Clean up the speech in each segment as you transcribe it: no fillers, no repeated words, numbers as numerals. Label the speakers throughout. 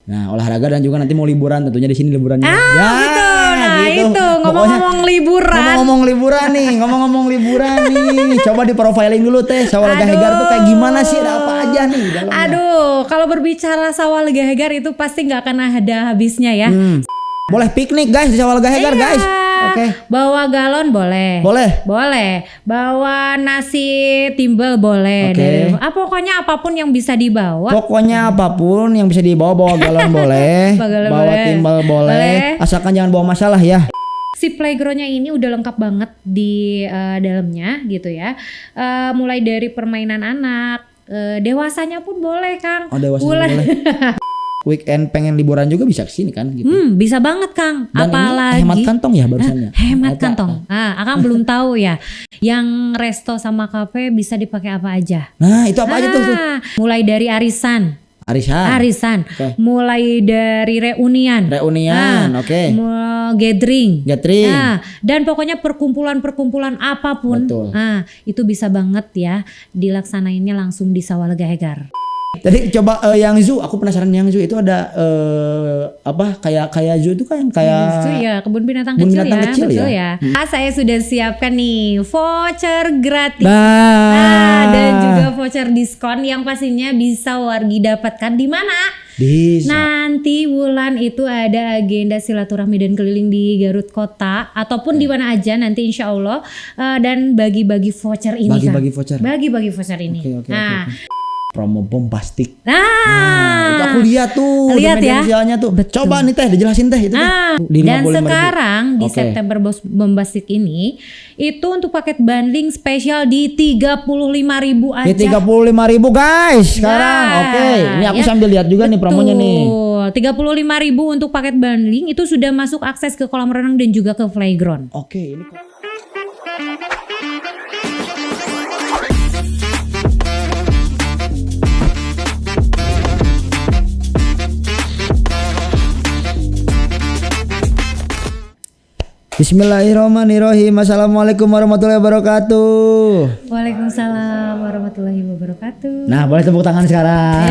Speaker 1: Nah, olahraga dan juga nanti mau liburan tentunya di sini liburannya.
Speaker 2: Betul. Nah,
Speaker 1: gitu.
Speaker 2: itu ngomong-ngomong liburan.
Speaker 1: Ngomong-ngomong liburan nih. Coba di profiling dulu Teh, Sawah Lega Hegar tuh kayak gimana sih? Ada apa aja nih di dalamnya?
Speaker 2: Aduh, kalau berbicara Sawah Lega Hegar itu pasti nggak akan ada habisnya ya.
Speaker 1: Boleh piknik guys di Sawah Lega Hegar guys. Oke.
Speaker 2: Bawa galon boleh. Boleh. Bawa nasi timbel boleh.
Speaker 1: Oke.
Speaker 2: Pokoknya apapun yang bisa dibawa.
Speaker 1: Pokoknya apapun yang bisa dibawa, bawa galon boleh, bawa timbal boleh, asalkan jangan bawa masalah ya.
Speaker 2: Si playgroundnya ini udah lengkap banget di dalamnya gitu ya. Mulai dari permainan anak, dewasanya pun boleh Kang.
Speaker 1: Oh, dewasanya boleh. Weekend pengen liburan juga bisa kesini kan gitu.
Speaker 2: Bisa banget Kang.
Speaker 1: Dan
Speaker 2: apalagi
Speaker 1: ini hemat kantong ya barusannya.
Speaker 2: Hemat kantong. Akang belum tahu ya. Yang resto sama kafe bisa dipakai apa aja.
Speaker 1: Nah, itu apa aja tuh?
Speaker 2: Mulai dari arisan.
Speaker 1: Okay.
Speaker 2: Mulai dari reunian,
Speaker 1: oke.
Speaker 2: Gathering.
Speaker 1: Nah,
Speaker 2: dan pokoknya perkumpulan apapun.
Speaker 1: Betul.
Speaker 2: Itu bisa banget ya dilaksanainnya langsung di Sawah Lega Hegar.
Speaker 1: Jadi coba yang zoo, aku penasaran yang zoo itu ada kayak zoo itu kan kayak
Speaker 2: zoo ya, kebun binatang
Speaker 1: kecil
Speaker 2: betul ya. Saya sudah siapkan nih voucher gratis. Dan juga voucher diskon yang pastinya bisa wargi dapatkan di mana? Nanti bulan itu ada agenda silaturahmi dan keliling di Garut Kota ataupun di mana aja nanti insya Allah dan bagi-bagi voucher ini. Bagi-bagi voucher ini.
Speaker 1: Okay. Promo bombastik.
Speaker 2: Itu
Speaker 1: aku lihat tuh di media sosialnya tuh.
Speaker 2: Betul.
Speaker 1: Coba nih Teh dijelasin Teh itu.
Speaker 2: Dan sekarang di September bombastik ini itu untuk paket bundling spesial di 35.000 aja.
Speaker 1: Di 35.000 guys sekarang. Oke. Ini aku sambil lihat juga nih promonya nih.
Speaker 2: 35.000 untuk paket bundling itu sudah masuk akses ke kolam renang dan juga ke playground.
Speaker 1: Oke, ini Bismillahirrahmanirrahim. Assalamualaikum warahmatullahi wabarakatuh.
Speaker 2: Waalaikumsalam warahmatullahi wabarakatuh.
Speaker 1: Nah, boleh tepuk tangan sekarang.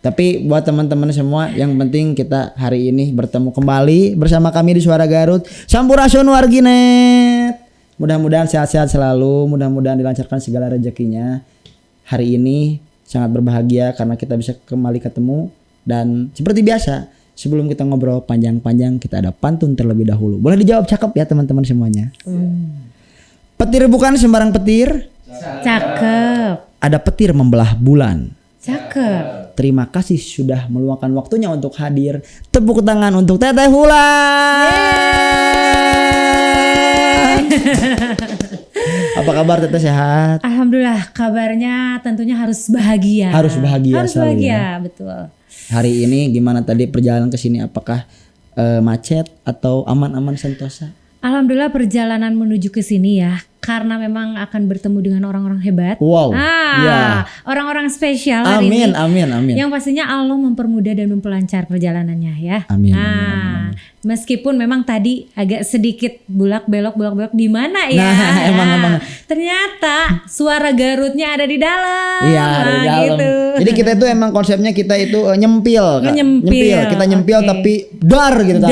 Speaker 1: Tapi buat teman-teman semua, yang penting kita hari ini bertemu kembali bersama kami di Suara Garut. Sampurasun warginet. Mudah-mudahan sehat-sehat selalu, mudah-mudahan dilancarkan segala rezekinya. Hari ini sangat berbahagia karena kita bisa kembali ketemu dan seperti biasa. Sebelum kita ngobrol panjang-panjang, kita ada pantun terlebih dahulu. Boleh dijawab cakep ya teman-teman semuanya. Petir bukan sembarang petir.
Speaker 2: Cakep.
Speaker 1: Ada petir membelah bulan.
Speaker 2: Cakep.
Speaker 1: Terima kasih sudah meluangkan waktunya untuk hadir. Tepuk tangan untuk Teteh Hulan. Apa kabar Teteh, sehat?
Speaker 2: Alhamdulillah, kabarnya tentunya harus bahagia.
Speaker 1: Harus bahagia
Speaker 2: ya. Betul.
Speaker 1: Hari ini gimana tadi perjalanan ke sini, apakah macet atau aman-aman sentosa?
Speaker 2: Alhamdulillah perjalanan menuju ke sini ya, karena memang akan bertemu dengan orang-orang hebat.
Speaker 1: Wow.
Speaker 2: Orang-orang spesial hari ini.
Speaker 1: Amin.
Speaker 2: Yang pastinya Allah mempermudah dan memperlancar perjalanannya ya.
Speaker 1: Amin.
Speaker 2: Meskipun memang tadi agak sedikit bulak belok di mana ya.
Speaker 1: Emang.
Speaker 2: Ternyata suara Garutnya ada di dalam.
Speaker 1: Iya, ada di dalam.
Speaker 2: Gitu.
Speaker 1: Jadi kita itu emang konsepnya kita itu nyempil. Kita nyempil tapi dar gitu.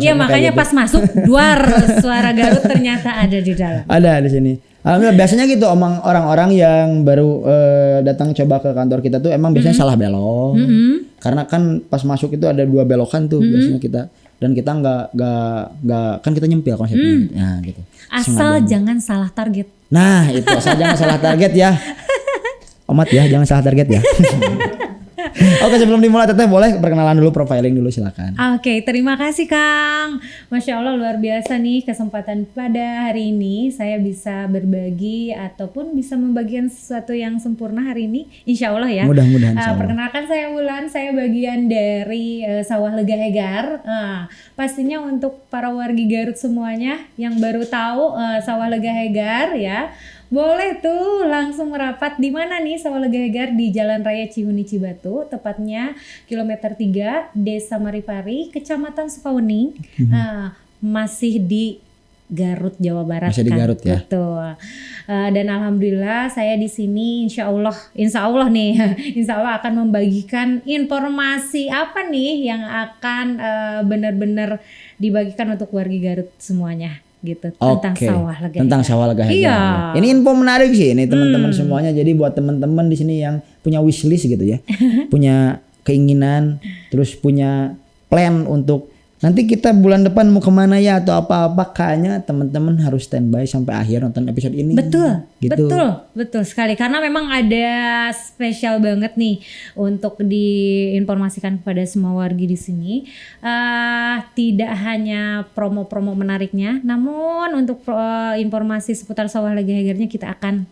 Speaker 2: Iya, makanya gitu. Pas masuk duar suara Garut ternyata ada di dalam.
Speaker 1: Ada di sini. Alhamdulillah, biasanya gitu omong orang-orang yang baru datang coba ke kantor kita tuh emang biasanya salah belok. Karena kan pas masuk itu ada 2 belokan tuh biasanya kita. Dan kita nggak kan kita nyempil konsepnya. Nah, gitu.
Speaker 2: Asal jangan salah target.
Speaker 1: Nah, itu asal jangan salah target ya. Omat ya, jangan salah target ya. Oke, sebelum dimulai Teteh boleh perkenalan dulu, profiling dulu silakan.
Speaker 2: Oke, terima kasih Kang. Masya Allah luar biasa nih kesempatan pada hari ini saya bisa berbagi ataupun bisa membagikan sesuatu yang sempurna hari ini. Insya Allah ya.
Speaker 1: Mudah-mudahan.
Speaker 2: Perkenalkan saya Wulan, saya bagian dari Sawah Lega Hegar. Pastinya untuk para wargi Garut semuanya yang baru tahu Sawah Lega Hegar ya. Boleh tuh langsung merapat di mana nih Sawah Lega Hegar, di Jalan Raya Cihuni Cibatu, tepatnya kilometer 3, Desa Maripari, Kecamatan Sukawening. Masih di Garut, Jawa Barat.
Speaker 1: Masih di Garut ya.
Speaker 2: Betul. Dan alhamdulillah saya di sini insya Allah nih, insya Allah akan membagikan informasi apa nih yang akan benar-benar dibagikan untuk warga Garut semuanya gitu, tentang sawah Lega Hegar. Tentang sawah Lega Hegar. Iya.
Speaker 1: Ini info menarik sih ini teman-teman semuanya. Jadi buat teman-teman di sini yang punya wishlist gitu ya, punya keinginan, terus punya plan untuk nanti kita bulan depan mau kemana ya atau apa-apa, kayaknya teman-teman harus standby sampai akhir nonton episode ini.
Speaker 2: Betul,
Speaker 1: gitu.
Speaker 2: betul sekali. Karena memang ada spesial banget nih untuk diinformasikan kepada semua wargi di sini. Tidak hanya promo-promo menariknya, namun untuk informasi seputar sawah Lega Hegarnya kita akan.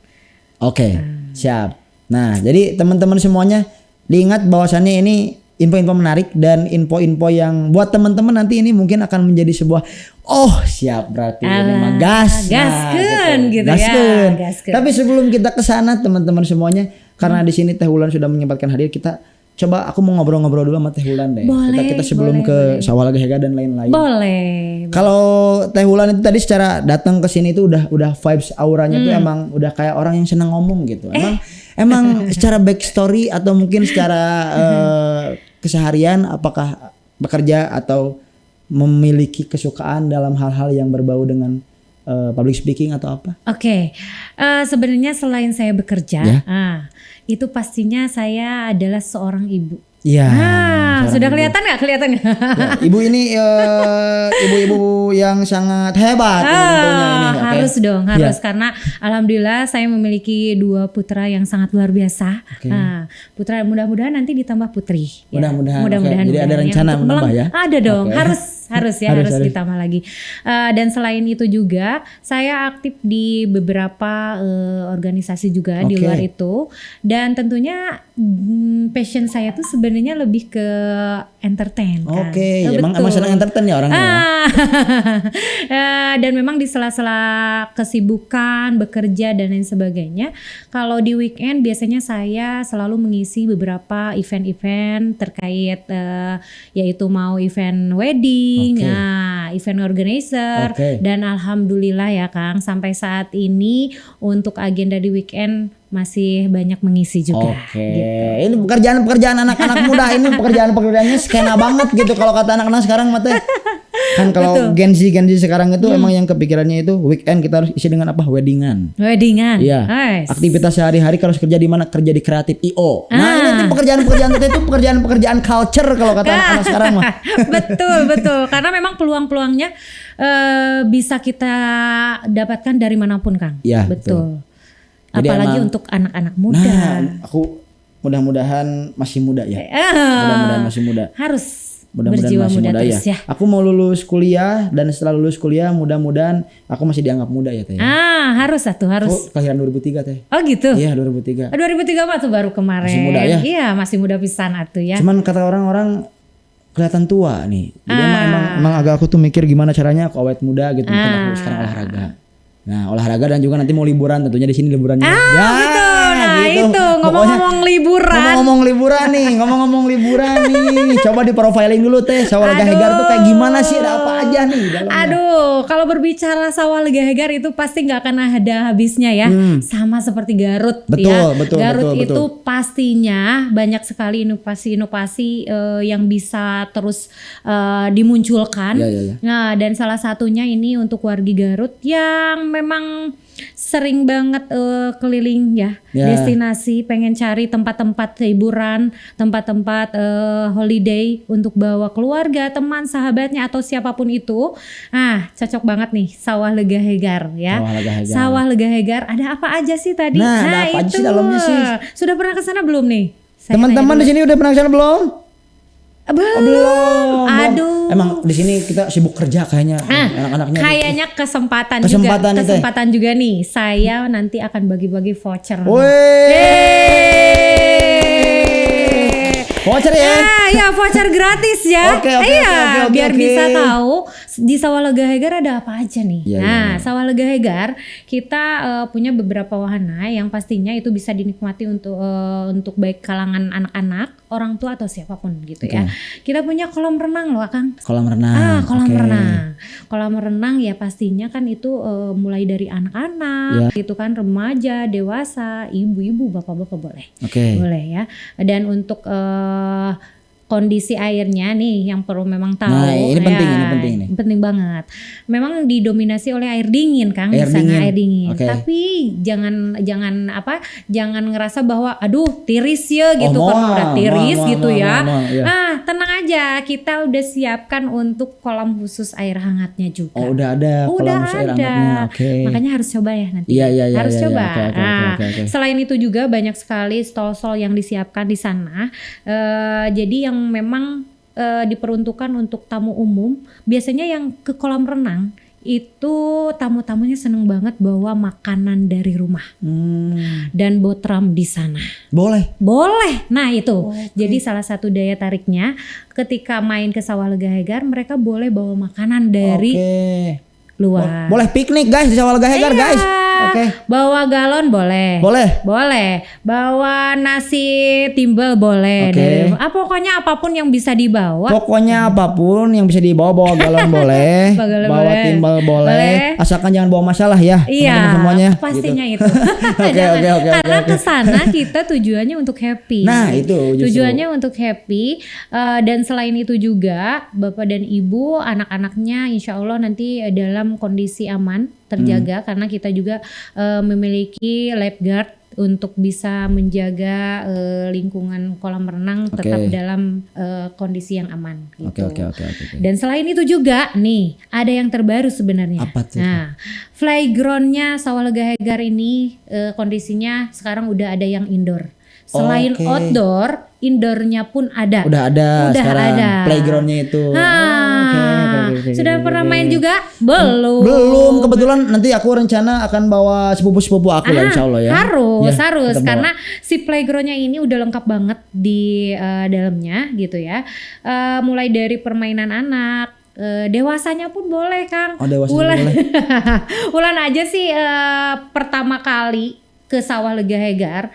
Speaker 1: Oke, siap. Nah, jadi teman-teman semuanya diingat bahwasannya ini info-info menarik dan info-info yang buat teman-teman nanti ini mungkin akan menjadi sebuah siap berarti ini mah
Speaker 2: gaskeun gitu
Speaker 1: gaskeun. Tapi sebelum kita ke sana teman-teman semuanya, karena di sini Teh Wulan sudah menyempatkan hadir, kita coba aku mau ngobrol-ngobrol dulu sama Teh Wulan deh. Kita sebelum ke sawah Lega Hegar dan lain-lain.
Speaker 2: Boleh.
Speaker 1: Kalau Teh Wulan itu tadi secara datang ke sini itu udah vibes auranya tuh emang udah kayak orang yang senang ngomong gitu. Emang secara backstory atau mungkin secara keseharian apakah bekerja atau memiliki kesukaan dalam hal-hal yang berbau dengan public speaking atau apa?
Speaker 2: Oke. Sebenarnya selain saya bekerja, itu pastinya saya adalah seorang ibu.
Speaker 1: Iya.
Speaker 2: Sudah kelihatan nggak? Kelihatan nggak?
Speaker 1: Ya, ibu ini ibu-ibu yang sangat hebat. Ini.
Speaker 2: Harus dong, harus karena alhamdulillah saya memiliki 2 putra yang sangat luar biasa. Putra mudah-mudahan nanti ditambah putri.
Speaker 1: Mudah-mudahan. Jadi ada rencana menambah ya?
Speaker 2: Ada dong, harus ditambah lagi. Dan selain itu juga saya aktif di beberapa organisasi juga di luar itu. Dan tentunya passion saya tuh sebenarnya lebih ke entertain kan.
Speaker 1: Emang senang entertain ya orangnya.
Speaker 2: Dan memang di sela-sela kesibukan bekerja dan lain sebagainya, kalau di weekend biasanya saya selalu mengisi beberapa event-event terkait yaitu mau event wedding, event organizer, dan alhamdulillah ya Kang, sampai saat ini untuk agenda di weekend masih banyak mengisi juga. Gitu.
Speaker 1: Ini pekerjaan anak-anak muda, ini pekerjaannya skena banget gitu kalau kata anak-anak sekarang mate. Kan kalau Gen Z sekarang itu emang yang kepikirannya itu weekend kita harus isi dengan apa? Weddingan.
Speaker 2: Iya.
Speaker 1: Aktivitas sehari-hari kalau kerja di mana? Kerja di kreatif IO. Nah, ini pekerjaan-pekerjaan itu pekerjaan culture kalau kata anak-anak sekarang mah.
Speaker 2: Betul. Karena memang peluang-peluangnya bisa kita dapatkan dari manapun, Kang.
Speaker 1: Iya,
Speaker 2: betul. Apalagi untuk anak-anak muda.
Speaker 1: Nah, aku mudah-mudahan masih muda ya. Mudah-mudahan masih muda.
Speaker 2: Harus
Speaker 1: mudah-mudahan masih muda
Speaker 2: terus ya.
Speaker 1: Aku mau lulus kuliah dan setelah lulus kuliah mudah-mudahan aku masih dianggap muda ya Teh.
Speaker 2: Harus. Aku
Speaker 1: kelahiran 2003 Teh.
Speaker 2: Oh gitu.
Speaker 1: Iya 2003.
Speaker 2: 2003 mah tuh baru kemarin.
Speaker 1: Masih muda ya.
Speaker 2: Iya masih muda pisan atuh ya.
Speaker 1: Cuman kata orang-orang kelihatan tua nih. Jadi emang agak aku tuh mikir gimana caranya aku awet muda gitu. Mungkin aku sekarang olahraga. Nah olahraga dan juga nanti mau liburan, tentunya di sini liburannya.
Speaker 2: Betul. Nah gitu. Itu ngomong-ngomong liburan.
Speaker 1: Ngomong-ngomong liburan nih. Coba di profiling dulu Teh, sawah Lega Hegar tuh kayak gimana sih? Ada apa aja nih dalamnya?
Speaker 2: Kalau berbicara sawah Lega Hegar itu pasti nggak akan ada habisnya ya. Sama seperti Garut.
Speaker 1: Betul.
Speaker 2: Garut itu pastinya banyak sekali inovasi-inovasi yang bisa terus dimunculkan.
Speaker 1: Ya.
Speaker 2: Nah dan salah satunya ini untuk wargi Garut yang memang sering banget keliling ya, destinasi, pengen cari tempat-tempat hiburan, tempat-tempat holiday untuk bawa keluarga, teman, sahabatnya atau siapapun itu. Cocok banget nih sawah Lega Hegar ya. Sawah Lega Hegar ada apa aja sih tadi?
Speaker 1: Nah ada apa aja sih dalamnya sih?
Speaker 2: Sudah pernah ke sana belum nih?
Speaker 1: Teman-teman di sini udah pernah ke sana belum?
Speaker 2: Belum. Aduh.
Speaker 1: Emang di sini kita sibuk kerja kayaknya anak-anaknya.
Speaker 2: Kayaknya kesempatan juga nih. Saya nanti akan bagi-bagi voucher.
Speaker 1: Voucher ya?
Speaker 2: Ya voucher gratis ya.
Speaker 1: Oke,
Speaker 2: biar bisa tahu di Sawah Lega Hegar ada apa aja nih?
Speaker 1: Iya,
Speaker 2: Nah,
Speaker 1: iya.
Speaker 2: Sawah Lega Hegar kita punya beberapa wahana yang pastinya itu bisa dinikmati untuk baik kalangan anak-anak, orang tua atau siapapun gitu ya. Kita punya kolam renang loh, Kang.
Speaker 1: Kolam renang.
Speaker 2: Kolam
Speaker 1: Oke.
Speaker 2: renang. Kolam renang ya pastinya kan itu mulai dari anak-anak, gitu kan, remaja, dewasa, ibu-ibu, bapak-bapak boleh.
Speaker 1: Oke.
Speaker 2: Boleh ya. Dan untuk kondisi airnya nih yang perlu memang tahu.
Speaker 1: Nah, ini penting, ini penting nih.
Speaker 2: Penting banget. Memang didominasi oleh air dingin, Kang,
Speaker 1: Air
Speaker 2: di sana
Speaker 1: dingin.
Speaker 2: air dingin.
Speaker 1: Oke.
Speaker 2: Tapi jangan ngerasa bahwa aduh tiris ya gitu,
Speaker 1: Oh,
Speaker 2: karena udah tiris
Speaker 1: mau,
Speaker 2: gitu ya.
Speaker 1: iya.
Speaker 2: Nah, tenang aja, kita udah siapkan untuk kolam khusus air hangatnya juga.
Speaker 1: Oh, udah ada
Speaker 2: Udah
Speaker 1: kolam air
Speaker 2: ada.
Speaker 1: hangatnya. Oke.
Speaker 2: Makanya harus coba ya nanti.
Speaker 1: Iya, iya, iya,
Speaker 2: harus
Speaker 1: iya,
Speaker 2: coba.
Speaker 1: iya. Oke.
Speaker 2: Nah, selain itu juga banyak sekali stall-stall yang disiapkan di sana. Jadi yang memang diperuntukkan untuk tamu umum. Biasanya yang ke kolam renang itu tamu-tamunya seneng banget bawa makanan dari rumah dan botram di sana.
Speaker 1: Boleh.
Speaker 2: Boleh. Nah itu. Jadi salah satu daya tariknya ketika main ke Sawah Lega Hegar, mereka boleh bawa makanan dari luar.
Speaker 1: Boleh piknik guys di Sawah Lega Hegar guys. Oke.
Speaker 2: Bawa galon boleh. Boleh. Bawa nasi timbel boleh.
Speaker 1: Oke.
Speaker 2: Pokoknya apapun yang bisa dibawa.
Speaker 1: Pokoknya apapun yang bisa dibawa, bawa galon boleh,
Speaker 2: Galon
Speaker 1: bawa
Speaker 2: boleh.
Speaker 1: timbal boleh, asalkan jangan bawa masalah ya.
Speaker 2: Iya,
Speaker 1: teman-teman semuanya.
Speaker 2: pastinya
Speaker 1: gitu.
Speaker 2: itu. Jangan.
Speaker 1: Oke.
Speaker 2: Karena kesana kita tujuannya untuk happy.
Speaker 1: Nah itu justru.
Speaker 2: Tujuannya untuk happy, dan selain itu juga bapak dan ibu, anak-anaknya insya Allah nanti dalam kondisi aman, terjaga, karena kita juga memiliki lifeguard untuk bisa menjaga lingkungan kolam renang tetap dalam kondisi yang aman gitu.
Speaker 1: Oke.
Speaker 2: Dan selain itu juga nih ada yang terbaru sebenarnya.
Speaker 1: Apa tuh?
Speaker 2: Nah, playgroundnya Sawah Lega Hegar ini kondisinya sekarang udah ada yang indoor. Selain outdoor, indoornya pun ada.
Speaker 1: Udah ada sekarang playgroundnya itu.
Speaker 2: Oke. Sudah pernah main juga?
Speaker 1: Belum. Kebetulan nanti aku rencana akan bawa sepupu-sepupu aku lah insya Allah ya.
Speaker 2: Harus
Speaker 1: kita bawa.
Speaker 2: karena si playgroundnya ini udah lengkap banget di dalamnya gitu ya. Mulai dari permainan anak, dewasanya pun boleh, Kang.
Speaker 1: Oh, dewasanya boleh.
Speaker 2: Ulan aja sih pertama kali ke Sawah Lega Hegar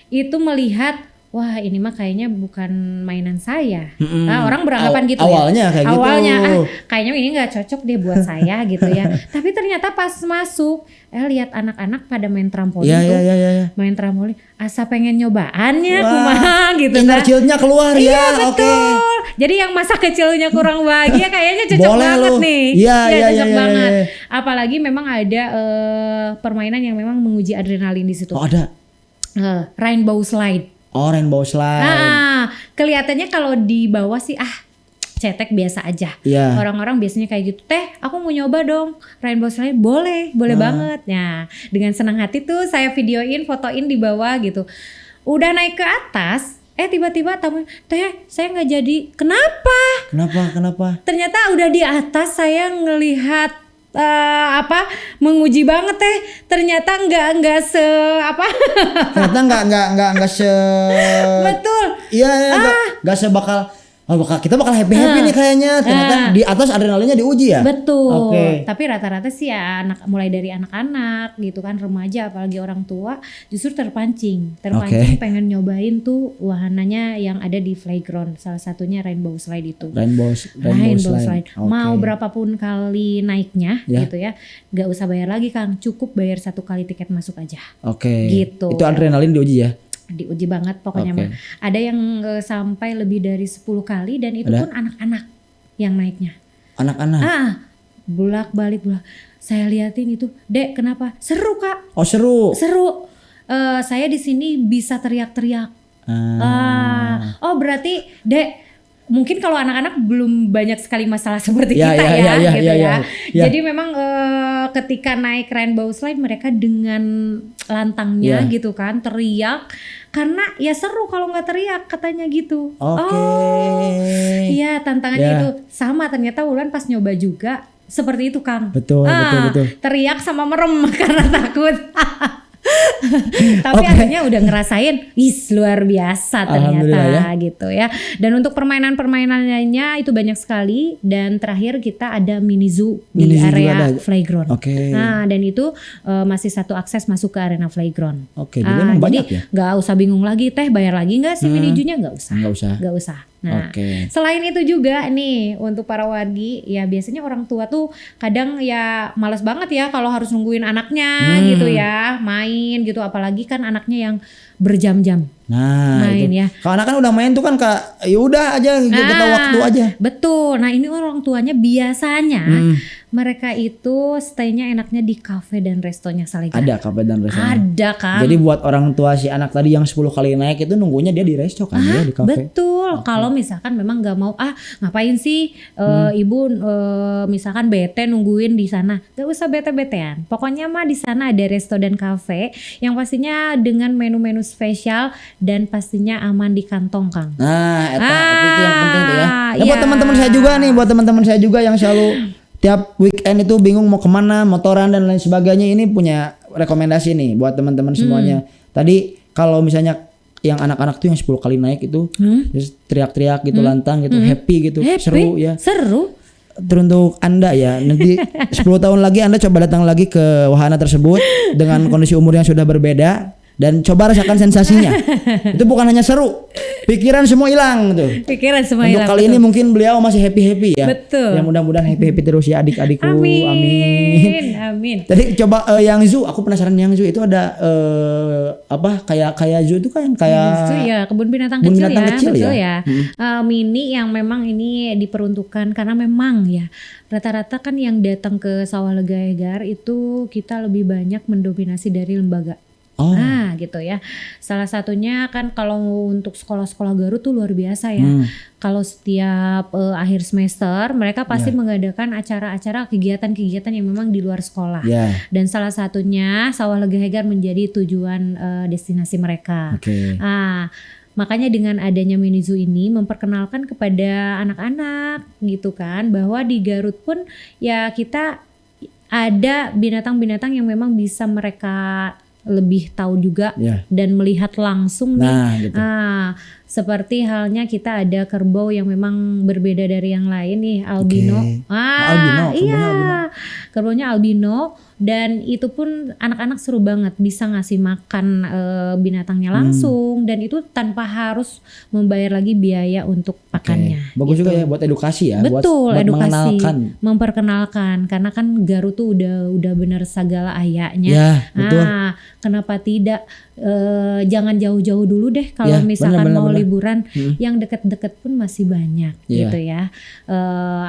Speaker 2: itu melihat, wah ini mah kayaknya bukan mainan saya. Orang beranggapan gitu
Speaker 1: awalnya
Speaker 2: ya.
Speaker 1: kayak gitu.
Speaker 2: Awalnya kayaknya ini nggak cocok deh buat saya gitu ya. Tapi ternyata pas masuk, lihat anak-anak pada main trampolin tuh.
Speaker 1: Iya.
Speaker 2: Main trampolin, asa pengen nyobaannya kumaha gitu
Speaker 1: inner
Speaker 2: kan.
Speaker 1: child-nya keluar
Speaker 2: Iya,
Speaker 1: ya.
Speaker 2: betul. Jadi yang masa kecilnya kurang bahagia kayaknya cocok
Speaker 1: Boleh
Speaker 2: banget
Speaker 1: loh.
Speaker 2: nih.
Speaker 1: Iya,
Speaker 2: cocok banget.
Speaker 1: iya.
Speaker 2: Apalagi memang ada permainan yang memang menguji adrenalin di situ.
Speaker 1: Oh ada.
Speaker 2: Rainbow slide.
Speaker 1: Oh rainbow slide.
Speaker 2: Kelihatannya kalau di bawah sih cetek biasa aja.
Speaker 1: Iya.
Speaker 2: Orang-orang biasanya kayak gitu. Teh, aku mau nyoba dong rainbow slide. Boleh banget. Nah, dengan senang hati tuh saya videoin, fotoin di bawah gitu. Udah naik ke atas, tiba-tiba tamu, teh saya nggak jadi. Kenapa? Ternyata udah di atas saya ngelihat menguji banget ternyata enggak
Speaker 1: Ternyata enggak se
Speaker 2: betul.
Speaker 1: Iya, enggak sebakal kita bakal happy nih kayaknya. Ternyata di atas adrenalinnya diuji ya.
Speaker 2: Betul.
Speaker 1: Oke.
Speaker 2: Tapi rata-rata sih ya mulai dari anak-anak gitu kan, remaja apalagi orang tua justru terpancing pengen nyobain tuh wahananya yang ada di playground. Salah satunya rainbow slide itu.
Speaker 1: Rainbow slide.
Speaker 2: Okay. Mau berapapun kali naiknya gitu ya, nggak usah bayar lagi, Kang. Cukup bayar 1 kali tiket masuk aja.
Speaker 1: Oke.
Speaker 2: Gitu.
Speaker 1: Itu adrenalin diuji ya.
Speaker 2: Diuji banget pokoknya mah. Ada yang sampai lebih dari 10 kali dan itu pun anak-anak yang naiknya.
Speaker 1: Anak-anak.
Speaker 2: Bolak-balik. Saya liatin itu, Dek, kenapa? Seru, Kak.
Speaker 1: Oh, seru.
Speaker 2: Saya di sini bisa teriak-teriak. Oh, berarti, Dek, mungkin kalau anak-anak belum banyak sekali masalah seperti kita ya. Jadi memang ketika naik rainbow slide mereka dengan lantangnya gitu kan, teriak karena ya seru kalau nggak teriak katanya gitu. Iya, tantangannya itu sama. Ternyata Wulan pas nyoba juga seperti itu, Kang.
Speaker 1: Betul.
Speaker 2: Teriak sama merem karena takut. Tapi akhirnya udah ngerasain, luar biasa ternyata gitu ya. Dan untuk permainan-permainan lainnya itu banyak sekali. Dan terakhir kita ada mini zoo di area playground. Nah dan itu masih satu akses masuk ke arena playground. Jadi nggak usah bingung lagi, teh bayar lagi nggak sih mini zoo-nya? Nggak usah. Nah, selain itu juga nih untuk para wargi ya biasanya orang tua tuh kadang ya malas banget ya kalau harus nungguin anaknya gitu ya main gitu, apalagi kan anaknya yang berjam-jam main itu. Ya.
Speaker 1: Kalau anak kan udah main tuh kan Kak, ya udah aja kita waktu aja.
Speaker 2: Betul. Nah ini orang tuanya biasanya mereka itu stay-nya enaknya di kafe dan restonya Salegar.
Speaker 1: Ada kafe dan resto.
Speaker 2: Ada kan.
Speaker 1: Jadi buat orang tua si anak tadi yang 10 kali naik itu nunggunya dia di resto kan ya di kafe.
Speaker 2: Betul. Kalau misalkan memang nggak mau ngapain sih ibu misalkan bete nungguin di sana, gak usah bete-betean. Pokoknya mah di sana ada resto dan kafe yang pastinya dengan menu-menu spesial dan pastinya aman di kantong Kang.
Speaker 1: Nah, itu yang penting tuh ya. Nah, buat teman-teman saya juga yang selalu tiap weekend itu bingung mau kemana, motoran dan lain sebagainya, ini punya rekomendasi nih buat teman-teman semuanya. Tadi kalau misalnya yang anak-anak tuh yang 10 kali naik itu teriak-teriak gitu lantang gitu, happy gitu, seru ya.
Speaker 2: Seru.
Speaker 1: Teruntuk Anda ya, nanti 10 tahun lagi Anda coba datang lagi ke wahana tersebut dengan kondisi umur yang sudah berbeda dan coba rasakan sensasinya. Itu bukan hanya seru, pikiran semua hilang tuh. Untuk kali ini mungkin beliau masih happy ya.
Speaker 2: Betul.
Speaker 1: Ya mudah-mudahan happy terus ya adik-adikku.
Speaker 2: Amin.
Speaker 1: Tadi coba yang zoo, aku penasaran yang zoo itu ada kayak zoo itu kan kayak
Speaker 2: zoo ya, kebun binatang kecil ya. Mini yang memang ini diperuntukkan karena memang ya rata-rata kan yang datang ke Sawah Lega Hegar itu kita lebih banyak mendominasi dari lembaga. Nah gitu ya. Salah satunya kan kalau untuk sekolah-sekolah Garut tuh luar biasa ya. Kalau setiap akhir semester mereka pasti mengadakan acara-acara kegiatan-kegiatan yang memang di luar sekolah. Dan salah satunya Sawah Lega Hegar menjadi tujuan destinasi mereka. Makanya dengan adanya mini zoo ini memperkenalkan kepada anak-anak gitu kan, bahwa di Garut pun ya kita ada binatang-binatang yang memang bisa mereka lebih tahu juga dan melihat langsung nih. Seperti halnya kita ada kerbau yang memang berbeda dari yang lain nih, albino. Albino. Kerbaunya albino dan itu pun anak-anak seru banget bisa ngasih makan binatangnya langsung dan itu tanpa harus membayar lagi biaya untuk pakannya.
Speaker 1: Bagus gitu. Juga ya buat edukasi ya.
Speaker 2: Betul,
Speaker 1: buat
Speaker 2: edukasi, memperkenalkan karena kan Garut tuh udah benar segala ayahnya.
Speaker 1: Ya, betul.
Speaker 2: Kenapa tidak jangan jauh-jauh dulu deh kalau misalkan mau liburan, yang deket-deket pun masih banyak gitu ya.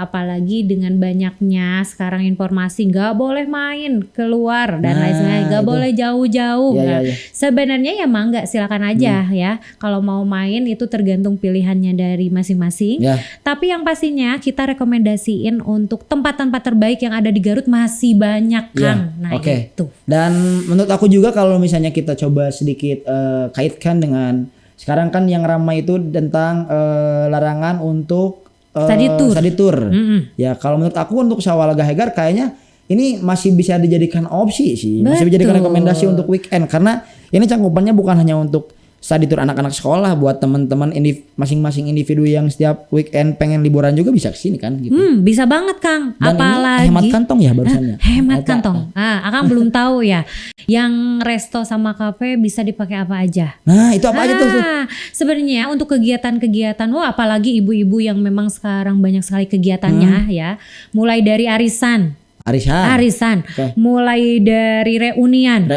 Speaker 2: Apalagi dengan banyaknya sekarang informasi nggak boleh main keluar dan lain sebagainya, nggak boleh jauh-jauh. Sebenarnya ya mangga silakan aja ya. Kalau mau main itu tergantung pilihannya dari masing-masing. Tapi yang pastinya kita rekomendasiin untuk tempat-tempat terbaik yang ada di Garut masih banyak Kang. Itu.
Speaker 1: Dan menurut aku juga kalau misalnya kita coba sedikit kaitkan dengan sekarang kan yang ramai itu tentang larangan untuk study tour. Ya kalau menurut aku untuk Sawah Lega Hegar kayaknya ini masih bisa dijadikan opsi sih. Masih dijadikan rekomendasi untuk weekend karena ini cangkupannya bukan hanya untuk study tour anak-anak sekolah, buat teman-teman masing-masing individu yang setiap weekend pengen liburan juga bisa kesini kan gitu.
Speaker 2: Bisa banget Kang.
Speaker 1: Dan apalagi hemat kantong ya barusannya.
Speaker 2: Hemat kantong. Akang belum tahu ya. Yang resto sama kafe bisa dipakai apa aja.
Speaker 1: Nah itu apa aja tuh?
Speaker 2: Sebenarnya untuk kegiatan-kegiatan, apalagi ibu-ibu yang memang sekarang banyak sekali kegiatannya ya. Mulai dari arisan. Mulai dari reunian,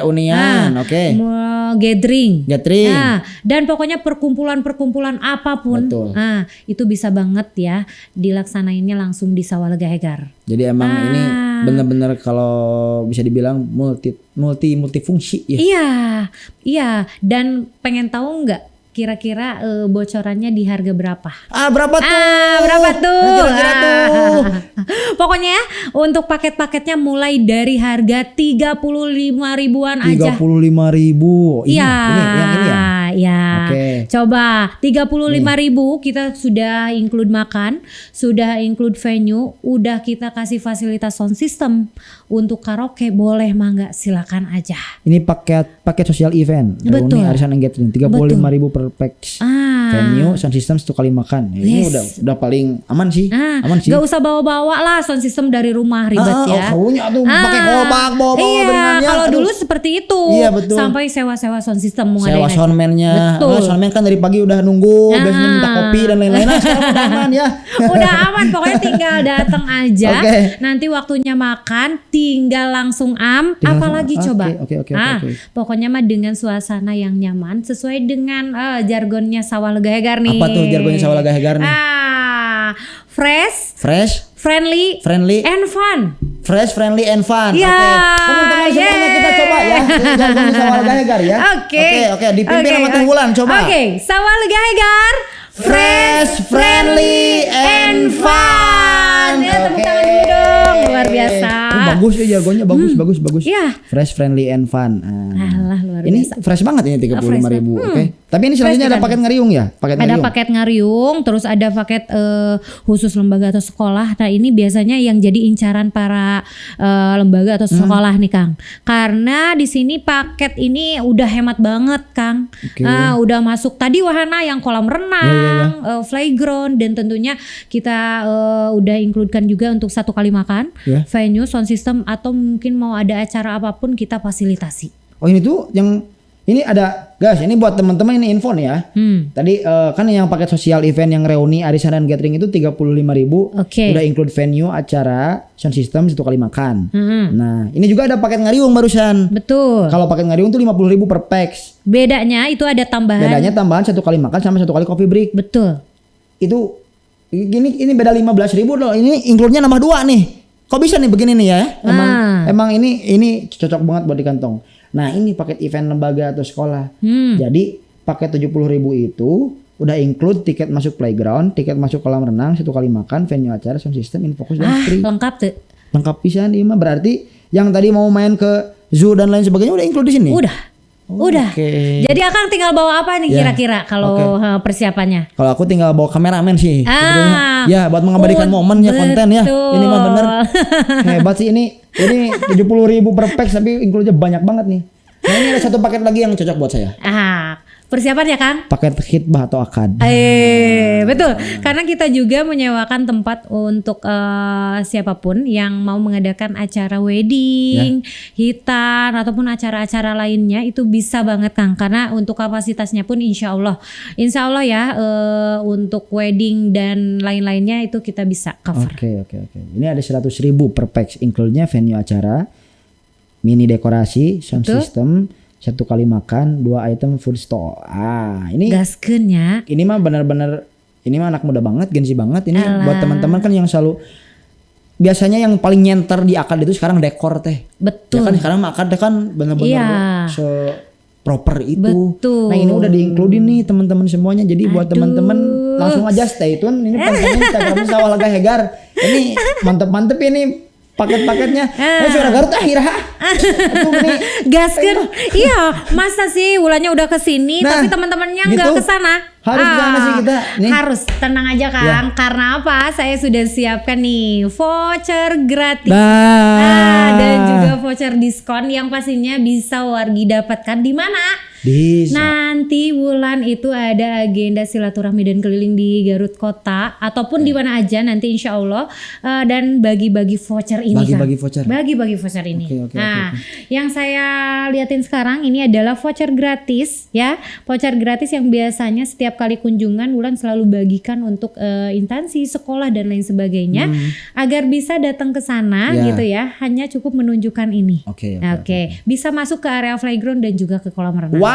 Speaker 2: gathering. Dan pokoknya perkumpulan apapun, itu bisa banget ya dilaksanainnya langsung di Sawah Lega Hegar.
Speaker 1: Jadi emang ini benar-benar kalau bisa dibilang multifungsi ya.
Speaker 2: Iya. Dan pengen tahu nggak? Kira-kira bocorannya di harga berapa?
Speaker 1: Berapa tuh? Kira-kira tuh.
Speaker 2: Pokoknya ya, untuk paket-paketnya mulai dari harga 35 ribuan aja.
Speaker 1: 35.000. Ini yang ini ya.
Speaker 2: ya. Coba 35.000 kita sudah include makan, sudah include venue, udah kita kasih fasilitas sound system. Untuk karaoke boleh mangga, silakan aja.
Speaker 1: Ini paket sosial event.
Speaker 2: Betul.
Speaker 1: Reuni Arisan and Gathering 35.000 per pax. Venue, sound system 1 kali makan. Ini udah paling aman sih. Aman sih.
Speaker 2: Gak usah bawa-bawa lah sound system dari rumah, ribet ya.
Speaker 1: Kaunya tuh pakai kolbak bawa
Speaker 2: Iya, kalau dulu seperti itu.
Speaker 1: Iya, betul.
Speaker 2: Sampai sewa-sewa sound system mau
Speaker 1: sewa
Speaker 2: ngadain
Speaker 1: soundman-nya.
Speaker 2: Betul.
Speaker 1: Soundman kan dari pagi udah nunggu, biasanya minta kopi dan lain-lain. Nah, sekarang udah aman ya.
Speaker 2: Udah aman, pokoknya tinggal datang aja. Nanti waktunya makan tinggal langsung apalagi coba.
Speaker 1: Oke.
Speaker 2: Pokoknya mah dengan suasana yang nyaman sesuai dengan jargonnya Sawah Lega Hegar nih.
Speaker 1: Apa tuh jargonnya Sawah Lega Hegar nih?
Speaker 2: Fresh, friendly, and fun.
Speaker 1: Fresh, friendly, and fun.
Speaker 2: Ya,
Speaker 1: teman-teman semuanya kita coba ya. Ini jargonnya Sawah Lega Hegar ya. Oke. Dipimpin sama Teh Wulan, coba.
Speaker 2: Sawah Lega Hegar,
Speaker 1: fresh, friendly, and fun.
Speaker 2: Ya, tepuk tangan dulu dong. Luar biasa.
Speaker 1: Bagus ya jargonnya, bagus.
Speaker 2: Iya.
Speaker 1: Fresh, friendly, and fun.
Speaker 2: Alah, luar biasa.
Speaker 1: Ini fresh banget ini 35.000. Oke. Tapi ini selanjutnya ada paket ngariung ya?
Speaker 2: Ada paket ngariung, terus ada paket khusus lembaga atau sekolah. Nah, ini biasanya yang jadi incaran para lembaga atau sekolah nih, Kang. Karena di sini paket ini udah hemat banget, Kang. Udah masuk tadi wahana yang kolam renang, playground, dan tentunya kita udah includekan juga untuk 1 kali makan, venue, sound system, atau mungkin mau ada acara apapun kita fasilitasi.
Speaker 1: Oh, ini tuh yang ini ada, guys, ini buat teman-teman ini info nih ya. Tadi kan yang paket sosial event yang reuni arisan dan gathering itu 35.000. Udah include venue, acara, sound system, 1 kali makan. Nah, ini juga ada paket ngariung barusan.
Speaker 2: Betul.
Speaker 1: Kalau paket ngariung tuh 50.000 per pax.
Speaker 2: Bedanya itu ada tambahan.
Speaker 1: Bedanya tambahan 1 kali makan sama 1 kali coffee break.
Speaker 2: Betul.
Speaker 1: Itu ini beda 15.000 loh. Ini include-nya nambah 2 nih. Kok bisa nih begini nih ya? Emang ini cocok banget buat di kantong. Nah, ini paket event lembaga atau sekolah. Jadi paket 70.000 itu udah include tiket masuk playground, tiket masuk kolam renang, 1 kali makan, venue acara, sound system, infocus dan free.
Speaker 2: Lengkap tuh.
Speaker 1: Lengkap pisan ini mah. Berarti yang tadi mau main ke zoo dan lain sebagainya udah include di sini.
Speaker 2: Udah. Jadi Akang tinggal bawa apa nih kira-kira kalau persiapannya?
Speaker 1: Kalau aku tinggal bawa kameramen sih. Ya, buat mengabadikan momen ya, konten ya. Ini mah bener. Hebat sih ini 70.000 per pax tapi include-nya banyak banget nih. Nah, ini ada 1 paket lagi yang cocok buat saya.
Speaker 2: Persiapan ya, Kang?
Speaker 1: Paket khitbah atau akad.
Speaker 2: Betul. Karena kita juga menyewakan tempat untuk siapapun yang mau mengadakan acara wedding, hitan, ataupun acara-acara lainnya itu bisa banget, Kang. Karena untuk kapasitasnya pun insya Allah ya untuk wedding dan lain-lainnya itu kita bisa cover.
Speaker 1: Oke. Ini ada 100.000 per pax, include-nya venue acara, mini dekorasi, sound system, 1 kali makan, 2 item food store. Ini
Speaker 2: gaskeun ya.
Speaker 1: Ini mah benar-benar ini mah anak muda banget, Gen Z banget. Ini buat teman-teman kan yang selalu biasanya yang paling nyenter di akad itu sekarang dekor teh.
Speaker 2: Betul.
Speaker 1: Ya kan sekarang akad kan benar-benar proper itu.
Speaker 2: Betul.
Speaker 1: Nah, ini udah di-include nih teman-teman semuanya. Jadi buat teman-teman langsung aja stay tune. Ini pantengin Instagram Sawah Lega Hegar. Ini mantep-mantep ini. Paket-paketnya Suara Garut akhirnya
Speaker 2: gaskeun. Iya, masa sih Wulannya udah kesini tapi teman-temannya nggak kesana.
Speaker 1: Harus kesana sih kita nih.
Speaker 2: Harus, tenang aja Kang. Karena apa? Saya sudah siapkan nih voucher gratis dan juga voucher diskon yang pastinya bisa wargi dapatkan di mana? Nanti bulan itu ada agenda silaturahmi dan keliling di Garut Kota ataupun di mana aja nanti insya Allah dan bagi-bagi voucher ini. Bagi-bagi voucher ini. Yang saya liatin sekarang ini adalah voucher gratis ya. Voucher gratis yang biasanya setiap kali kunjungan bulan selalu bagikan untuk instansi, sekolah dan lain sebagainya agar bisa datang ke sana gitu ya. Hanya cukup menunjukkan ini. Bisa masuk ke area playground dan juga ke kolam renang.
Speaker 1: Wow.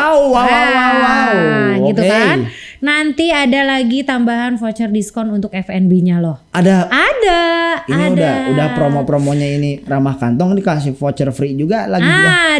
Speaker 2: Gitu kan. Nanti ada lagi tambahan voucher diskon untuk F&B-nya loh. Ada.
Speaker 1: Ini udah promo-promonya ini ramah kantong, dikasih voucher free juga lagi.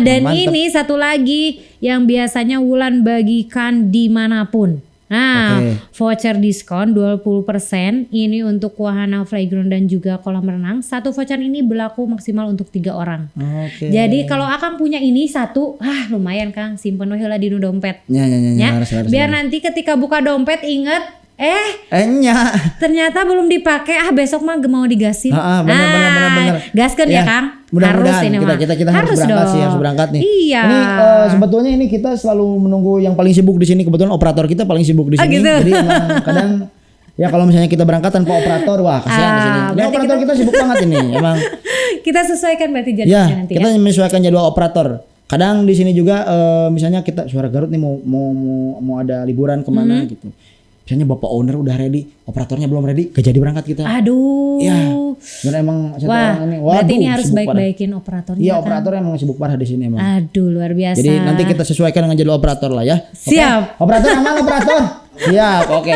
Speaker 2: Dan mantep. Ini satu lagi yang biasanya Wulan bagikan dimanapun. Nah, voucher diskon 20% ini untuk wahana playground dan juga kolam renang. Satu voucher ini berlaku maksimal untuk 3 orang. Jadi kalau Akang punya ini satu, lumayan Kang, simpen we heula di dompet.
Speaker 1: Ya. Harus,
Speaker 2: biar nanti ketika buka dompet inget
Speaker 1: nya
Speaker 2: ternyata belum dipakai, besok mah mau digasin.
Speaker 1: Benar.
Speaker 2: Gaskan ya Kang.
Speaker 1: Mudah-mudahan kita harus berangkat sih, harus berangkat nih.
Speaker 2: Iya.
Speaker 1: Ini sebetulnya ini kita selalu menunggu yang paling sibuk di sini. Kebetulan operator kita paling sibuk di sini.
Speaker 2: Gitu.
Speaker 1: Jadi emang kadang ya kalau misalnya kita berangkat tanpa operator, wah kasihan di sini. Ini operator kita sibuk banget ini. Emang
Speaker 2: kita sesuaikan berarti jadwalnya nanti.
Speaker 1: Kita menyesuaikan jadwal operator. Kadang di sini juga misalnya kita Suara Garut nih mau ada liburan kemana gitu. Misalnya bapak owner udah ready, operatornya belum ready, gak jadi berangkat kita.
Speaker 2: Aduh.
Speaker 1: Ya, dan emang orang ini,
Speaker 2: berarti ini harus baik-baikin operatornya.
Speaker 1: Iya, operator emang sibuk parah di sini emang.
Speaker 2: Aduh, luar biasa.
Speaker 1: Jadi nanti kita sesuaikan dengan jadwal operator lah ya.
Speaker 2: Siap.
Speaker 1: Okay? Operator aman operator. Siap, oke.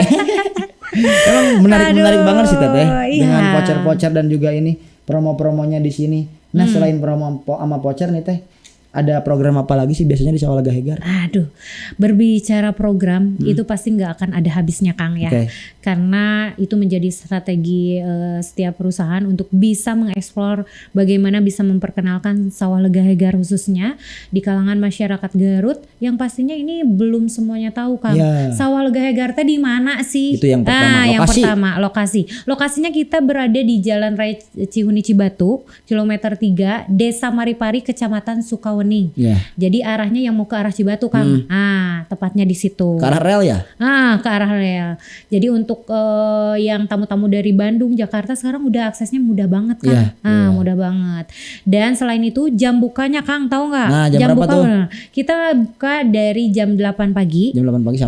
Speaker 1: Emang menarik banget sih Teteh. Dengan voucher-voucher dan juga ini promo-promonya di sini. Nah, selain promo sama voucher nih Teh, ada program apa lagi sih biasanya di Sawah Gahegar?
Speaker 2: Aduh, berbicara program itu pasti nggak akan ada habisnya Kang ya. Karena itu menjadi strategi setiap perusahaan untuk bisa mengeksplor bagaimana bisa memperkenalkan Sawah Gahegar khususnya di kalangan masyarakat Garut yang pastinya ini belum semuanya tahu Kang. Sawah Gahegar teh di mana sih?
Speaker 1: Itu yang pertama.
Speaker 2: Yang pertama lokasi. Lokasinya kita berada di Jalan Raya Cihuni Cibatu, kilometer 3, Desa Maripari, Kecamatan Sukawening. Jadi arahnya yang mau ke arah Cibatu Kang. Tepatnya di situ.
Speaker 1: Ke arah rel ya?
Speaker 2: Ke arah rel. Jadi untuk yang tamu-tamu dari Bandung, Jakarta sekarang udah aksesnya mudah banget Kang. Mudah banget. Dan selain itu jam bukanya Kang, tahu nggak?
Speaker 1: Nah, jam berapa tuh?
Speaker 2: Kita buka dari jam 8 pagi.
Speaker 1: Jam 8 pagi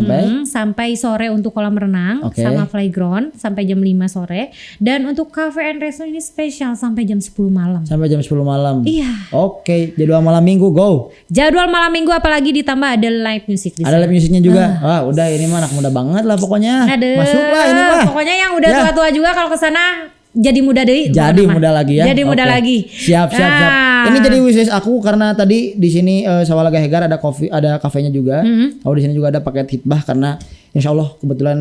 Speaker 2: sampai sore untuk kolam renang sama playground sampai jam 5 sore. Dan untuk cafe and resto ini spesial sampai jam 10 malam.
Speaker 1: Sampai jam 10 malam.
Speaker 2: Iya.
Speaker 1: Oke, jadwal malam minggu go.
Speaker 2: Jadwal malam minggu apalagi ditambah ada live music di sana.
Speaker 1: Ada live musiknya juga. Wah, udah ini mah anak muda banget lah pokoknya. Masuklah ini mah.
Speaker 2: Pokoknya yang udah tua-tua juga kalau ke sana jadi muda deh.
Speaker 1: Jadi muda lagi ya.
Speaker 2: Jadi muda lagi.
Speaker 1: Siap. Ini jadi wishlist aku karena tadi di sini Sawah Gahegar ada kafenya juga. Di sini juga ada paket hitbah karena insya Allah kebetulan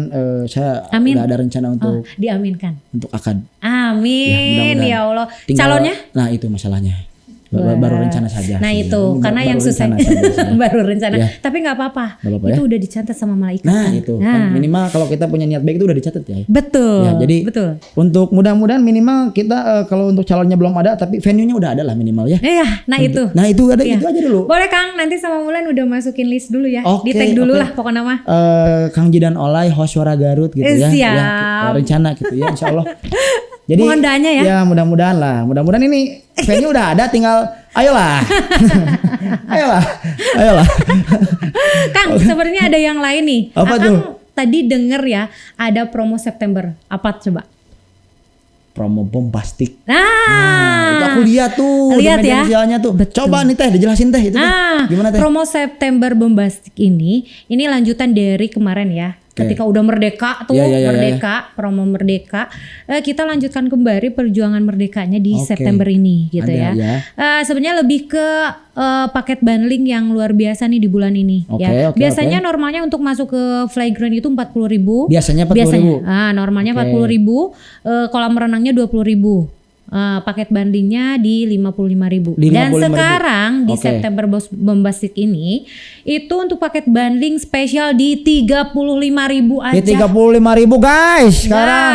Speaker 1: saya udah ada rencana untuk
Speaker 2: diaminkan.
Speaker 1: Untuk akad.
Speaker 2: Amin ya Allah. Calonnya?
Speaker 1: Nah itu masalahnya. Baru rencana saja.
Speaker 2: Nah
Speaker 1: sih.
Speaker 2: itu karena yang susah baru rencana. Tapi nggak apa-apa. Itu udah dicatat sama malaikat.
Speaker 1: Nah itu kan minimal kalau kita punya niat baik itu udah dicatat ya.
Speaker 2: Betul.
Speaker 1: Ya, jadi untuk mudah-mudahan minimal kita kalau untuk calonnya belum ada tapi venue-nya udah ada lah minimal ya.
Speaker 2: Iya.
Speaker 1: Nah itu ada itu aja dulu.
Speaker 2: Boleh Kang, nanti sama Mulan udah masukin list dulu ya. Di tag dulu lah pokoknya mah.
Speaker 1: Kang Jidan Olay host Suara Garut gitu ya.
Speaker 2: Siap.
Speaker 1: Ya, rencana gitu ya Insya Allah. Jadi
Speaker 2: mohon ya.
Speaker 1: Ya mudah-mudahan lah. Mudah-mudahan ini venue udah ada tinggal ayolah. ayolah.
Speaker 2: Kang, sebenarnya ada yang lain nih.
Speaker 1: Apa tuh?
Speaker 2: Tadi denger ya ada promo September. Apa coba?
Speaker 1: Promo bombastik.
Speaker 2: Nah,
Speaker 1: itu aku lihat tuh di media sosialnya tuh.
Speaker 2: Betul.
Speaker 1: Coba nih Teh dijelasin Teh itu gimana Teh?
Speaker 2: Promo September bombastik ini lanjutan dari kemarin ya. Ketika udah merdeka tuh, promo merdeka, kita lanjutkan kembali perjuangan merdekanya di September ini gitu ya. Sebenarnya lebih ke paket bundling yang luar biasa nih di bulan ini biasanya normalnya untuk masuk ke playground itu 40.000.
Speaker 1: Biasanya 40.000.
Speaker 2: Normalnya 40.000, kolam renangnya 20.000. Paket bandingnya di 55.000. Dan sekarang di September bombastik ini itu untuk paket banding spesial di 35.000 aja.
Speaker 1: Di 35.000 guys sekarang.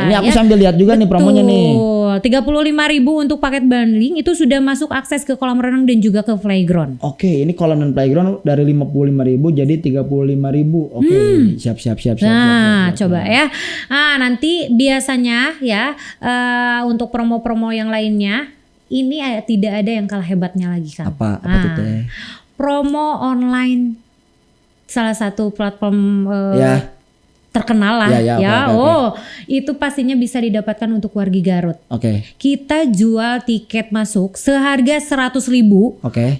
Speaker 1: Ini aku sambil lihat juga nih promonya nih.
Speaker 2: 35.000 untuk paket bundling itu sudah masuk akses ke kolam renang dan juga ke playground.
Speaker 1: Ini kolam dan playground dari 55.000 jadi 35.000. Siap.
Speaker 2: Nah, coba ya. Nanti biasanya ya untuk promo-promo yang lainnya ini tidak ada yang kalah hebatnya lagi Kang.
Speaker 1: Apa tuh Teh?
Speaker 2: Promo online salah satu platform terkenal lah itu pastinya bisa didapatkan untuk wargi Garut. Kita jual tiket masuk seharga 100.000.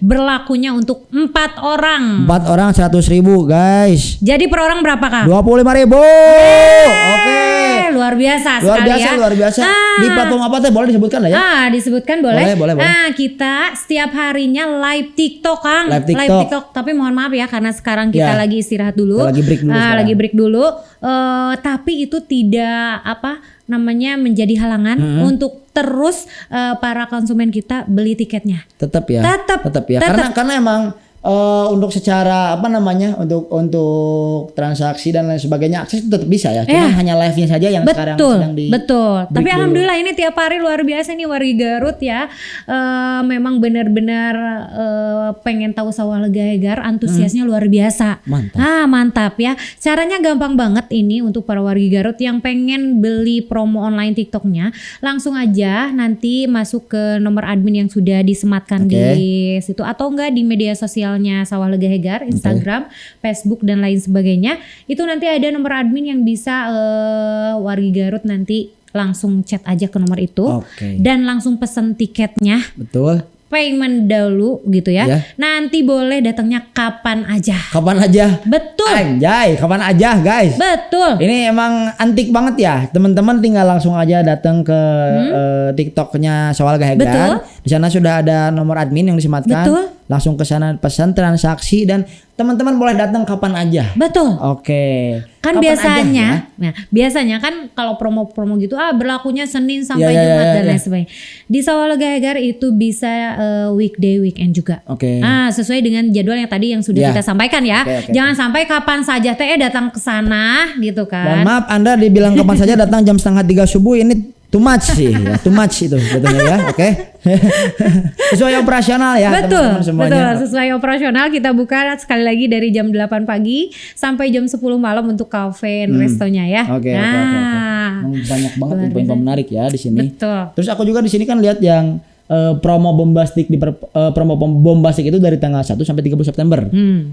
Speaker 2: Berlakunya untuk 4 orang.
Speaker 1: 4 orang 100.000 guys.
Speaker 2: Jadi per orang berapa Kak?
Speaker 1: 25.000.
Speaker 2: luar biasa
Speaker 1: Luar
Speaker 2: sekali
Speaker 1: biasa,
Speaker 2: ya.
Speaker 1: luar biasa. Di platform apa teh boleh disebutkan lah ya?
Speaker 2: Disebutkan boleh.
Speaker 1: Boleh.
Speaker 2: Kita setiap harinya live TikTok, Kang.
Speaker 1: Live TikTok.
Speaker 2: Tapi mohon maaf ya karena sekarang kita lagi istirahat dulu.
Speaker 1: Kita lagi break dulu sekarang.
Speaker 2: Lagi break dulu. Tapi itu tidak menjadi halangan untuk terus para konsumen kita beli tiketnya.
Speaker 1: Tetap ya.
Speaker 2: Tetap ya.
Speaker 1: Karena emang untuk secara untuk transaksi dan lain sebagainya akses itu tetap bisa ya. Cuma hanya live-nya saja yang sekarang sedang di
Speaker 2: Betul. Tapi
Speaker 1: dulu.
Speaker 2: alhamdulillah ini tiap hari luar biasa nih wargi Garut ya. Memang benar-benar pengen tahu sawah lega Hegar, antusiasnya luar biasa.
Speaker 1: Mantap.
Speaker 2: Mantap ya. Caranya gampang banget ini untuk para wargi Garut yang pengen beli promo online TikToknya. Langsung aja nanti masuk ke nomor admin yang sudah disematkan di situ atau enggak di media sosial Sawah Lega Hegar, Instagram, Facebook dan lain sebagainya. Itu nanti ada nomor admin yang bisa wargi Garut nanti langsung chat aja ke nomor itu dan langsung pesen tiketnya.
Speaker 1: Betul.
Speaker 2: Payment dulu gitu ya. Nanti boleh datangnya kapan aja.
Speaker 1: Kapan aja.
Speaker 2: Betul.
Speaker 1: Anjay, kapan aja guys.
Speaker 2: Betul.
Speaker 1: Ini emang antik banget ya. Teman-teman tinggal langsung aja datang ke TikToknya Sawah Lega Hegar.
Speaker 2: Betul.
Speaker 1: Di sana sudah ada nomor admin yang disematkan.
Speaker 2: Betul.
Speaker 1: Langsung ke sana pesan transaksi dan teman-teman boleh datang kapan aja.
Speaker 2: Betul.
Speaker 1: Oke.
Speaker 2: Kan
Speaker 1: kapan
Speaker 2: biasanya kan kalau promo-promo gitu berlakunya Senin sampai Jumat dan lain sebagainya. Di Sawah Lega Hegar itu bisa weekday, weekend juga. Sesuai dengan jadwal yang tadi yang sudah kita sampaikan ya. Jangan sampai kapan saja datang ke sana gitu kan.
Speaker 1: Mohon maaf Anda dibilang kapan saja datang jam 2:30 subuh ini too much sih ya. Too much itu betulnya ya. Sesuai operasional ya teman-teman semuanya.
Speaker 2: Betul, sesuai operasional kita buka sekali lagi dari jam 8 pagi sampai jam 10 malam untuk kafe dan restonya ya.
Speaker 1: Oke. Banyak banget info menarik ya di sini.
Speaker 2: Betul.
Speaker 1: Terus aku juga di sini kan lihat yang promo bombastik promo bombastik itu dari tanggal 1 sampai 30 September.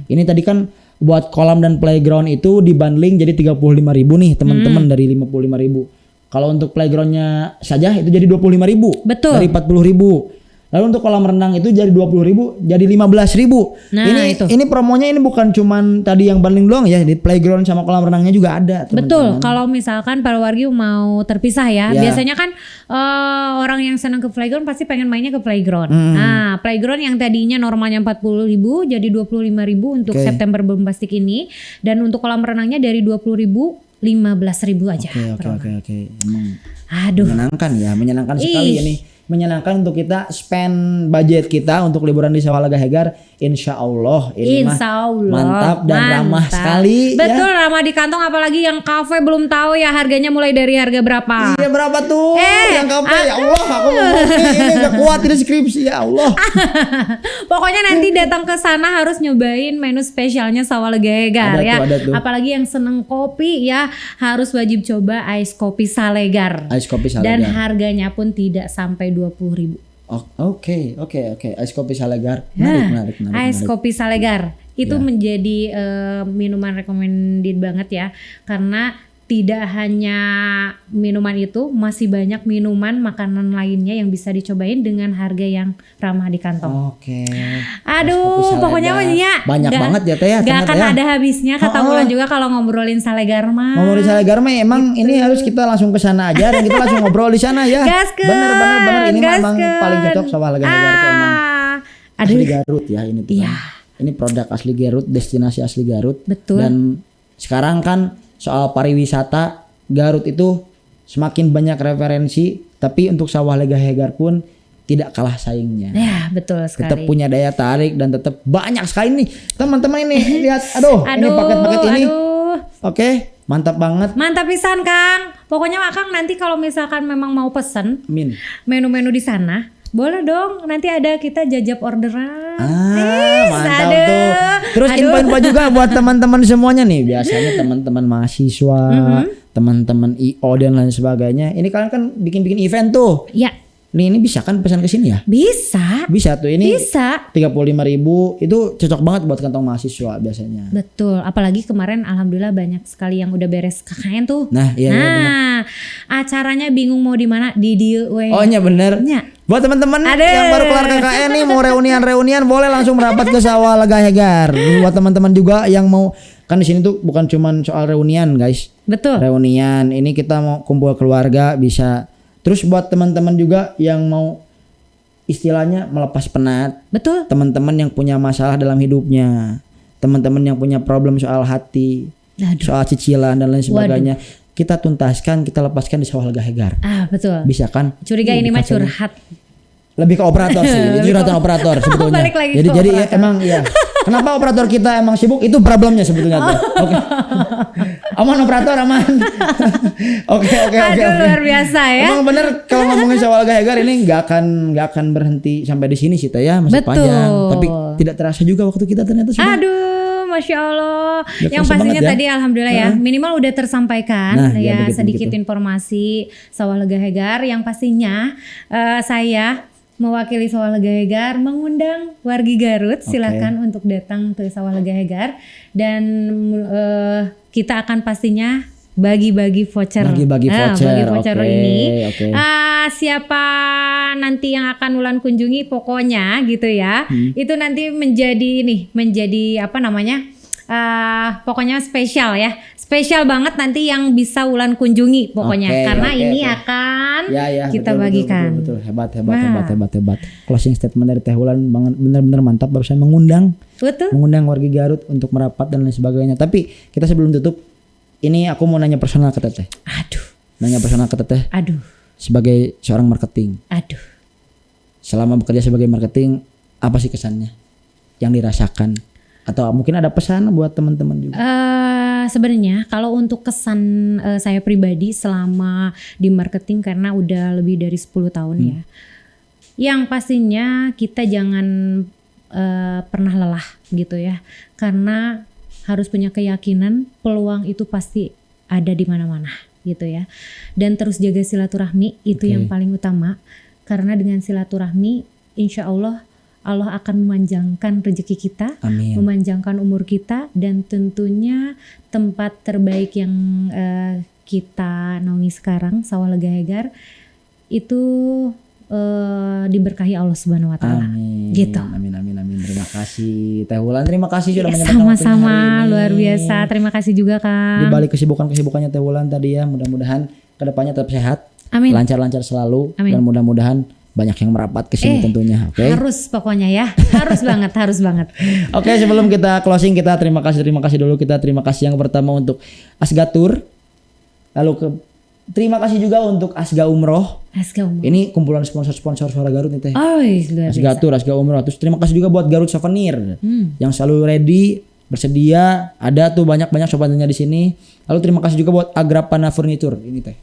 Speaker 1: Ini tadi kan buat kolam dan playground itu dibundling jadi 35.000 nih teman-teman dari 55.000. Kalau untuk playgroundnya saja itu jadi 25.000.
Speaker 2: Betul.
Speaker 1: Dari 40.000. Lalu untuk kolam renang itu jadi 20.000 jadi 15.000. Ini promonya ini bukan cuman tadi yang bundling doang ya, di playground sama kolam renangnya juga ada.
Speaker 2: Betul. Kalau misalkan para wargi mau terpisah ya, biasanya kan orang yang senang ke playground pasti pengen mainnya ke playground. Playground yang tadinya normalnya 40.000 jadi 25.000 untuk September bombastik ini, dan untuk kolam renangnya dari 20.000 15.000 aja.
Speaker 1: Oke. Emang
Speaker 2: aduh.
Speaker 1: Menyenangkan sekali ini. Menyenangkan untuk kita spend budget kita untuk liburan di Sawah Lega Hegar. Insya Allah ini mantap dan ramah sekali.
Speaker 2: Betul ya. Ramah di kantong, apalagi yang kafe belum tahu ya harganya mulai dari harga berapa.
Speaker 1: Iya berapa tuh yang kafe ya Allah aku ini gak kuat di deskripsi ya Allah.
Speaker 2: Pokoknya nanti datang ke sana harus nyobain menu spesialnya Sawah Lega Hegar ya. Apalagi yang seneng kopi ya harus wajib coba ice kopi Salegar. Dan harganya pun tidak sampai 20.000.
Speaker 1: Oke. Ice kopi Salegar. Menarik.
Speaker 2: Ice kopi Salegar itu menjadi minuman recommended banget ya, karena tidak hanya minuman itu, masih banyak minuman makanan lainnya yang bisa dicobain dengan harga yang ramah di kantong. Aduh, pokoknya
Speaker 1: banyak banget ya teh ya.
Speaker 2: Gak akan ada habisnya kata Wulan juga kalau ngobrolin Salegar mah.
Speaker 1: Ngomongin Salegar mah emang ini harus kita langsung ke sana aja dan kita langsung ngobrol di sana ya. Bener. Ini memang paling cocok Sawah Lega Hegar itu emang. Asli Garut ya ini tuh. Ini produk asli Garut, destinasi asli Garut.
Speaker 2: Betul.
Speaker 1: Dan sekarang kan soal pariwisata Garut itu semakin banyak referensi, tapi untuk Sawah Lega Hegar pun tidak kalah saingnya.
Speaker 2: Ya, betul sekali. Tetap
Speaker 1: punya daya tarik dan tetap banyak sekali nih teman-teman ini lihat. Ini paket-paket ini. Oke, mantap banget.
Speaker 2: Mantap pisan Kang. Pokoknya Kang nanti kalau misalkan memang mau pesen menu-menu di sana, boleh dong, nanti ada kita jajab orderan.
Speaker 1: Mantap tuh. Terus info-info juga buat teman-teman semuanya nih. Biasanya teman-teman mahasiswa, teman-teman IO dan lain sebagainya. Ini kalian kan bikin-bikin event tuh.
Speaker 2: Iya.
Speaker 1: Ini bisa kan pesan ke sini ya? Bisa tuh ini.
Speaker 2: Bisa.
Speaker 1: 35.000 itu cocok banget buat kantong mahasiswa biasanya.
Speaker 2: Betul. Apalagi kemarin alhamdulillah banyak sekali yang udah beres KKN tuh.
Speaker 1: Iya.
Speaker 2: Acaranya bingung mau di mana? Di
Speaker 1: Oh iya bener. Buat teman-teman yang baru kelar KKN nih mau reunian boleh langsung merapat ke Sawah Lega Hegar. Buat teman-teman juga yang mau Kan di sini tuh bukan cuman soal reunian guys.
Speaker 2: Betul.
Speaker 1: Reunian ini kita mau kumpul keluarga bisa. Terus buat teman-teman juga yang mau istilahnya melepas penat.
Speaker 2: Betul.
Speaker 1: Teman-teman yang punya masalah dalam hidupnya, teman-teman yang punya problem soal hati, soal cicilan dan lain sebagainya. Kita tuntaskan, kita lepaskan di Sawah Lega Hegar.
Speaker 2: Betul.
Speaker 1: Bisa kan?
Speaker 2: Curiga ini mah curhat.
Speaker 1: Lebih ke operator sih, curhatan operator sebetulnya.
Speaker 2: Balik lagi
Speaker 1: jadi
Speaker 2: operator.
Speaker 1: emang ya. Kenapa operator kita emang sibuk itu problemnya sebetulnya tuh. Oke. Aman operator aman. Oke.
Speaker 2: Luar biasa ya.
Speaker 1: Emang bener kalau ngomongin Sawah Lega Hegar ini nggak akan berhenti sampai di sini sih ya, masih panjang. Tapi tidak terasa juga waktu kita ternyata sudah.
Speaker 2: Masya Allah.
Speaker 1: Ya,
Speaker 2: yang pastinya
Speaker 1: ya.
Speaker 2: tadi alhamdulillah ya minimal udah tersampaikan ya sedikit
Speaker 1: gitu.
Speaker 2: Informasi Sawah Lega Hegar yang pastinya saya mewakili Sawah Lega Hegar mengundang wargi Garut silakan untuk datang ke Sawah Lega Hegar dan kita akan pastinya bagi-bagi voucher. Bagi voucher ini. Siapa nanti yang akan Ulan kunjungi pokoknya gitu ya. Itu nanti menjadi apa namanya? Pokoknya spesial ya. Spesial banget nanti yang bisa Ulan kunjungi pokoknya karena ini akan kita bagikan.
Speaker 1: Betul. Hebat. Closing statement dari Teh Ulan benar-benar mantap barusan mengundang wargi Garut untuk merapat dan lain sebagainya. Tapi kita sebelum tutup ini aku mau nanya personal ke Teteh. Nanya personal ke Teteh. Sebagai seorang marketing. Selama bekerja sebagai marketing, apa sih kesannya yang dirasakan? Atau mungkin ada pesan buat teman-teman juga?
Speaker 2: Sebenarnya kalau untuk kesan saya pribadi selama di marketing karena udah lebih dari 10 tahun ya. Yang pastinya kita jangan pernah lelah gitu ya. Karena harus punya keyakinan peluang itu pasti ada di mana-mana gitu ya. Dan terus jaga silaturahmi itu yang paling utama. Karena dengan silaturahmi insya Allah akan memanjangkan rezeki kita, memanjangkan umur kita dan tentunya tempat terbaik yang kita naungi sekarang Sawah Lega Hegar itu diberkahi Allah Subhanahu Wa Taala. Gitu.
Speaker 1: Amin. Terima kasih Teh Ulan, terima kasih sudah menyempatkan waktunya hari ini.
Speaker 2: Sama-sama, luar biasa. Terima kasih juga Kang.
Speaker 1: Di balik kesibukannya Teh Ulan tadi ya, mudah-mudahan kedepannya tetap sehat, lancar-lancar selalu, dan mudah-mudahan banyak yang merapat ke sini tentunya.
Speaker 2: Harus pokoknya ya, harus banget.
Speaker 1: Oke, sebelum kita closing kita terima kasih dulu. Kita terima kasih yang pertama untuk Asgatur, lalu terima kasih juga untuk Asga Umroh. Ini kumpulan sponsor Suara Garut nih Teh. Asgatur, Asga Umroh. Terus terima kasih juga buat Garut Souvenir yang selalu ready, bersedia. Ada tuh banyak souvenirnya di sini. Lalu terima kasih juga buat Agrapana Furniture ini Teh.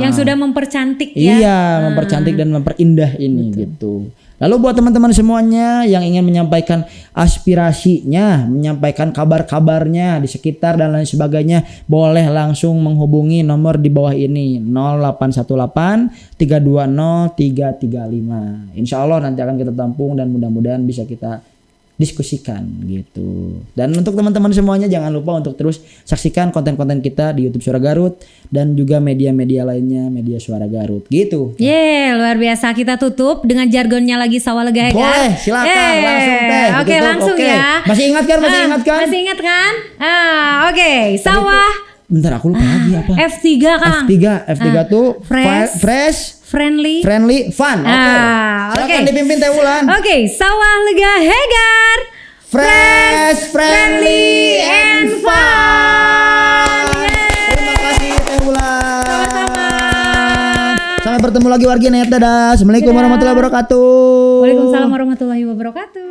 Speaker 2: Yang sudah mempercantik ya.
Speaker 1: Iya, mempercantik dan memperindah ini gitu. Lalu buat teman-teman semuanya yang ingin menyampaikan aspirasinya, menyampaikan kabar-kabarnya di sekitar dan lain sebagainya, boleh langsung menghubungi nomor di bawah ini 0818 320 335. Insya Allah nanti akan kita tampung dan mudah-mudahan bisa kita diskusikan gitu. Dan untuk teman-teman semuanya jangan lupa untuk terus saksikan konten-konten kita di YouTube Suara Garut dan juga media-media lainnya, media Suara Garut gitu.
Speaker 2: Luar biasa. Kita tutup dengan jargonnya lagi Sawah Lega Hegar.
Speaker 1: Boleh, silakan langsung Teh.
Speaker 2: Oke, langsung ya.
Speaker 1: Masih ingat kan?
Speaker 2: Masih ingat kan? Sawah.
Speaker 1: Bentar aku lupa lagi apa.
Speaker 2: F3 Kang.
Speaker 1: F3 tuh fresh, friendly, fun. Silakan dipimpin Teh Ulan.
Speaker 2: Sawah Lega Hegar.
Speaker 1: Fresh, friendly, and fun. Terima kasih Teh Ulan.
Speaker 2: Sama-sama.
Speaker 1: Sampai bertemu lagi wargi net. Dadah. Assalamualaikum warahmatullahi wabarakatuh.
Speaker 2: Waalaikumsalam warahmatullahi wabarakatuh.